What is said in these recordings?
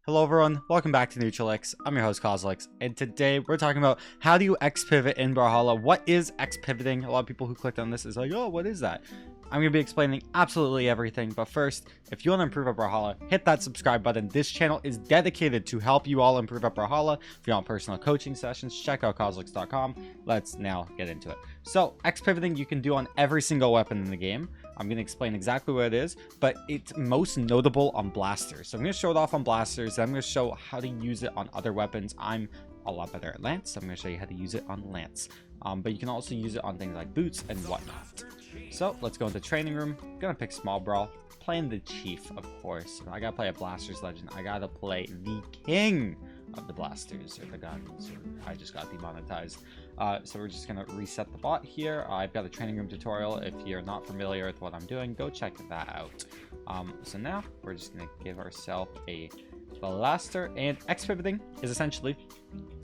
Hello everyone, welcome back to Neutral X. I'm your host Kozlex, and today we're talking about how do you X-Pivot in Brawlhalla. What is X-Pivoting? A lot of people who clicked on this is like, oh, what is that? I'm going to be explaining absolutely everything, but first, if you want to improve at Brawlhalla, hit that subscribe button. This channel is dedicated to help you all improve at Brawlhalla. If you want personal coaching sessions, check out Kozlex.com. Let's now get into it. So, X-Pivoting you can do on every single weapon in the game. I'm going to explain exactly what it is, but it's most notable on blasters. So I'm going to show it off on blasters, then I'm going to show how to use it on other weapons. I'm a lot better at lance, so I'm going to show you how to use it on lance. But you can also use it on things like boots and whatnot. So let's go into training room. I'm going to pick small brawl, playing the chief, of course. I got to play a blasters legend. I got to play the king of the blasters, or the guns, or I just got demonetized. So we're just gonna reset the bot here. I've got a training room tutorial. If you're not familiar with what I'm doing, go check that out. So now we're just gonna give ourselves a blaster, and X-Pivoting is essentially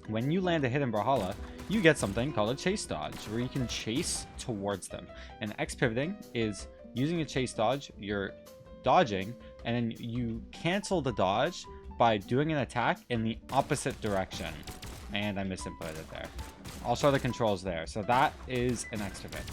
when you land a hit in Brawlhalla, you get something called a chase dodge, where you can chase towards them. And X-Pivoting is using a chase dodge, you're dodging, and then you cancel the dodge by doing an attack in the opposite direction. And I misinputted it there. I'll show the controls there. So that is an X-Pivot.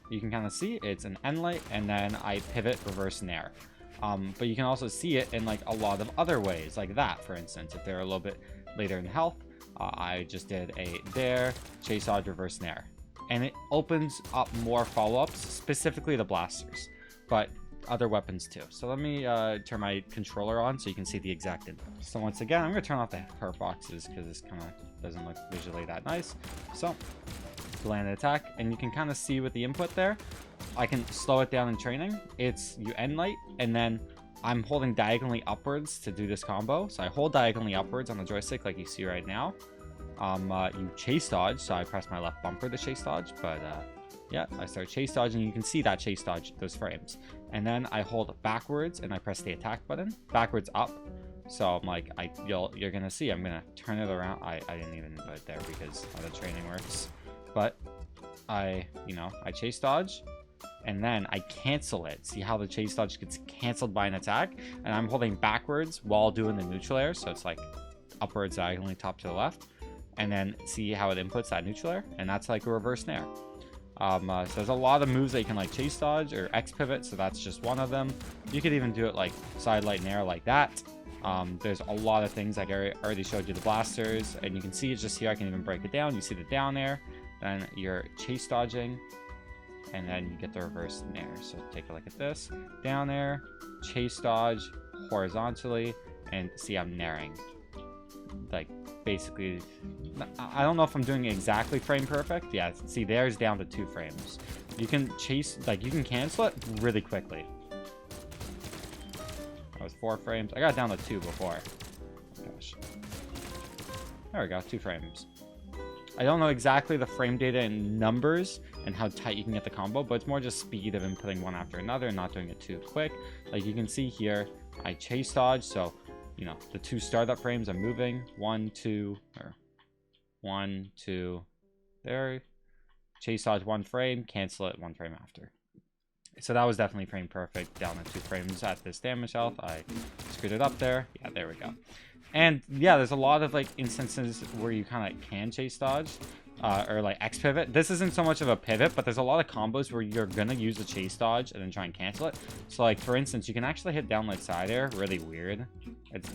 You can kind of see it's an end light, and then I pivot reverse nair. But you can also see it in like a lot of other ways, like that, for instance. If they're a little bit later in health, I just did a there, chase dodge, reverse nair. And it opens up more follow-ups, specifically the blasters, but other weapons too. So let me turn my controller on so you can see the exact input. So once again, I'm going to turn off the hurt boxes because this kind of doesn't look visually that nice. So to land an attack, and you can kind of see with the input there, I can slow it down in training. It's you end light, and then I'm holding diagonally upwards to do this combo. So I hold diagonally upwards on the joystick like you see right now. You chase dodge, so I press my left bumper to chase dodge, but yeah, I start chase dodging. You can see that chase dodge, those frames. And then I hold backwards and I press the attack button, backwards up. So I'm like, you're gonna see, I'm gonna turn it around. I didn't even put it there because how the training works. But I chase dodge, and then I cancel it. See how the chase dodge gets canceled by an attack? And I'm holding backwards while doing the neutral air. So it's like upwards diagonally top to the left. And then see how it inputs that neutral air? And that's like a reverse nair. So there's a lot of moves that you can like chase dodge or X-Pivot, so that's just one of them. You could even do it like side light nair like that. There's a lot of things, like I already showed you the blasters, and you can see it just here. I can even break it down. You see the down air, then you're chase dodging, and then you get the reverse nair. So take a look at this. Down air, chase dodge horizontally, and see I'm nairing. Like basically, I don't know if I'm doing exactly frame perfect. Yeah, see there's down to 2 frames. You can chase, like you can cancel it really quickly. That was 4 frames. I got down to 2 before. Oh gosh. There we go, 2 frames. I don't know exactly the frame data in numbers and how tight you can get the combo, but it's more just speed of inputting one after another and not doing it too quick. Like you can see here, I chase dodge, so you know, the 2 startup frames are moving. 1, 2, or 1, 2, there. Chase dodge 1 frame, cancel it 1 frame after. So that was definitely frame perfect, down to 2 frames at this damage health. I screwed it up there. Yeah, there we go. And yeah, there's a lot of like instances where you kind of can chase dodge. Or like X-Pivot. This isn't so much of a pivot, but there's a lot of combos where you're gonna use a chase dodge and then try and cancel it. So like for instance, you can actually hit down like side air, really weird.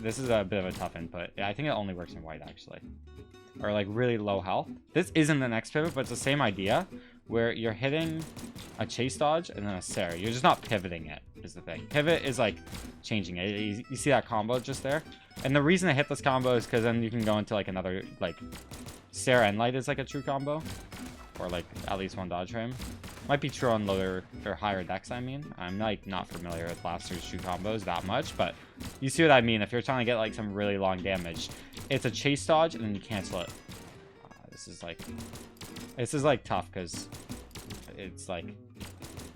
This is a bit of a tough input. I think it only works in white actually. Or like really low health. This isn't an X-Pivot, but it's the same idea where you're hitting a chase dodge and then a Sarah. You're just not pivoting it, is the thing. Pivot is like changing it. You see that combo just there? And the reason I hit this combo is because then you can go into like another like Sarah and Light is like a true combo, or like at least 1 dodge frame. Might be true on lower or higher decks. I mean, I'm like not familiar with blasters true combos that much, but you see what I mean. If you're trying to get like some really long damage, it's a chase dodge and then you cancel it. This is like tough because it's like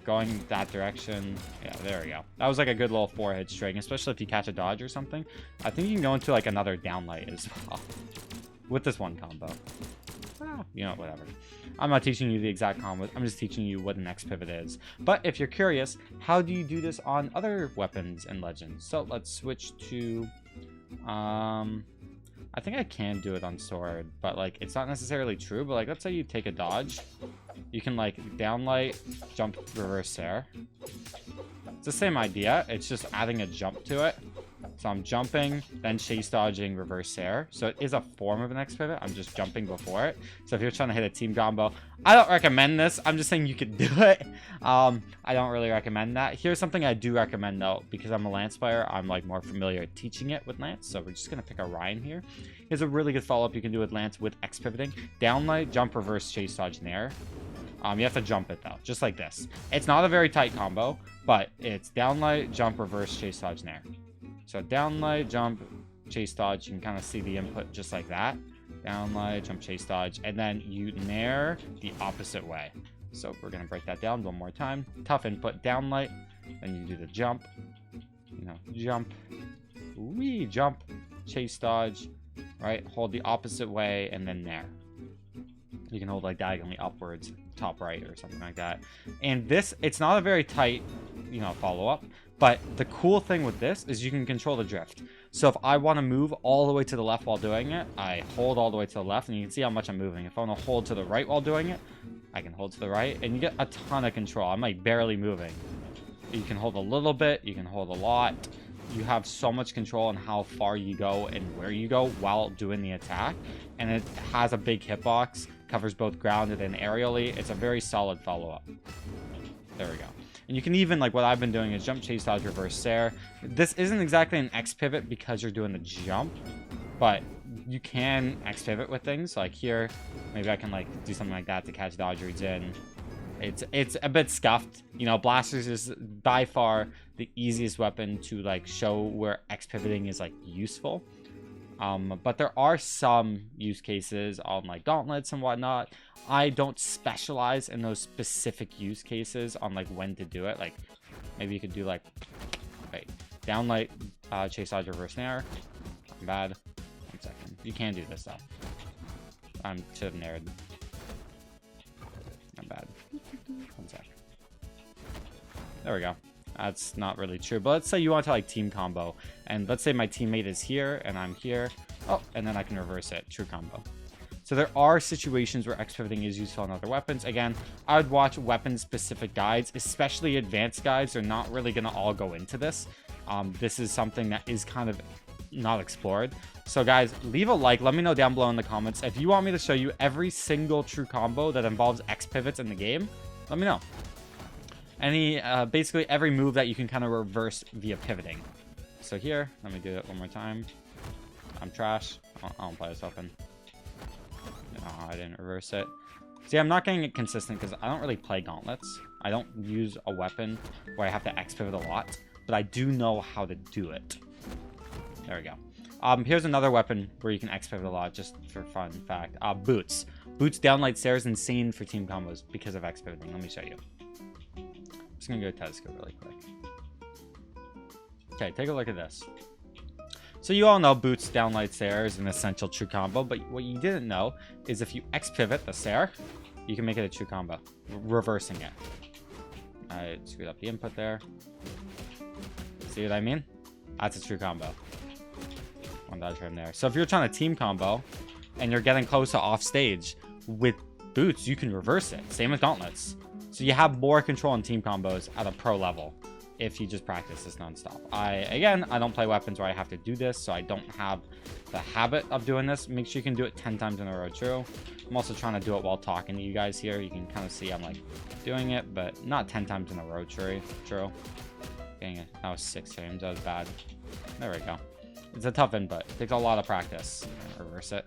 going that direction. Yeah, there we go. That was like a good little 4-hit string, especially if you catch a dodge or something. I think you can go into like another downlight as well. With this one combo. You know, whatever. I'm not teaching you the exact combo. I'm just teaching you what an X-Pivot is. But if you're curious, how do you do this on other weapons and legends? So let's switch to I think I can do it on sword, but like it's not necessarily true. But like, let's say you take a dodge, you can like downlight, jump, reverse air. It's the same idea. It's just adding a jump to it. So I'm jumping, then chase dodging, reverse air. So it is a form of an X pivot. I'm just jumping before it. So if you're trying to hit a team combo, I don't recommend this. I'm just saying you could do it. I don't really recommend that. Here's something I do recommend though, because I'm a Lance player. I'm like more familiar at teaching it with Lance. So we're just gonna pick a Ryan here. Here's a really good follow-up you can do with Lance with X pivoting. Downlight, jump, reverse, chase dodge, and air. You have to jump it though, just like this. It's not a very tight combo, but it's downlight, jump, reverse, chase dodge, and air. So downlight, jump, chase dodge. You can kind of see the input just like that. Downlight, jump, chase dodge, and then you nair the opposite way. So we're gonna break that down one more time. Tough input, downlight, then you do the jump. You know, jump, wee, jump, chase dodge, right? Hold the opposite way, and then nair. You can hold like diagonally upwards, top right, or something like that. And this, it's not a very tight, you know, follow-up. But the cool thing with this is you can control the drift. So if I want to move all the way to the left while doing it, I hold all the way to the left, and you can see how much I'm moving. If I want to hold to the right while doing it, I can hold to the right, and you get a ton of control. I'm like barely moving. You can hold a little bit, you can hold a lot. You have so much control on how far you go and where you go while doing the attack. And it has a big hitbox, covers both grounded and aerially. It's a very solid follow-up. There we go. And you can even, like what I've been doing is jump, chase, dodge, reverse, air. This isn't exactly an X pivot because you're doing the jump, but you can X pivot with things. Like here, maybe I can like do something like that to catch dodge reads in. It's a bit scuffed. You know, blasters is by far the easiest weapon to like show where X pivoting is like useful. But there are some use cases on like gauntlets and whatnot. I don't specialize in those specific use cases on like when to do it. Like maybe you could do like, wait, downlight, chase dodge, reverse nair. Not bad. 1 second. You can do this though. I should have naired. Not bad. 1 sec. There we go. That's not really true, but let's say you want to like team combo, and let's say my teammate is here and I'm here. Oh, and then I can reverse it. True combo. So there are situations where X pivoting is useful on other weapons. Again, I would watch weapon specific guides, especially advanced guides. They're not really going to all go into this. This is something that is kind of not explored. So guys, leave a like. Let me know down below in the comments if you want me to show you every single true combo that involves X pivots in the game. Let me know. Basically every move that you can kind of reverse via pivoting. So here, let me do it one more time. I'm trash. I don't play this weapon. No, I didn't reverse it. See, I'm not getting it consistent because I don't really play gauntlets. I don't use a weapon where I have to X pivot a lot, but I do know how to do it. There we go. Here's another weapon where you can X pivot a lot, just for fun fact. Boots. Boots downlight stairs insane for team combos because of X pivoting. Let me show you. I'm just gonna go Tesco really quick. Okay, take a look at this. So you all know boots downlight stairs is an essential true combo, but what you didn't know is if you X pivot the stair, you can make it a true combo, reversing it. I screwed up the input there. See what I mean? That's a true combo. One dodge from there. So if you're trying to team combo and you're getting close to off stage with boots, you can reverse it. Same with gauntlets. So you have more control in team combos at a pro level if you just practice this nonstop. Again, I don't play weapons where I have to do this, so I don't have the habit of doing this. Make sure you can do it 10 times in a row, true. I'm also trying to do it while talking to you guys here. You can kind of see I'm like doing it, but not 10 times in a row, true. Dang it, that was 6 frames, that was bad. There we go. It's a tough input. It takes a lot of practice. Reverse it.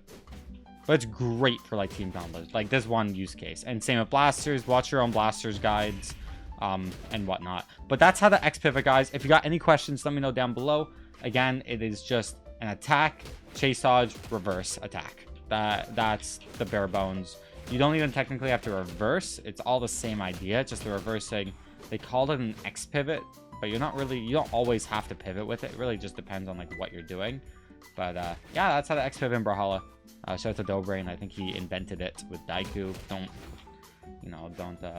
But it's great for like team combos, like this one use case. And same with blasters. Watch your own blasters guides and whatnot. But that's how the X pivot, guys. If you got any questions, let me know down below. Again, it is just an attack, chase dodge, reverse attack. That's the bare bones. You don't even technically have to reverse. It's all the same idea, just the reversing. They called it an X pivot, but you don't always have to pivot with it. It really just depends on like what you're doing. But yeah, that's how the X pivot in Brawlhalla. Shout out to Dobrain. I think he invented it with Daiku. Don't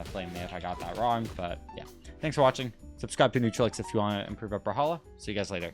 flame me if I got that wrong. But yeah, thanks for watching. Subscribe to To X if you want to improve at Brawlhalla. See you guys later.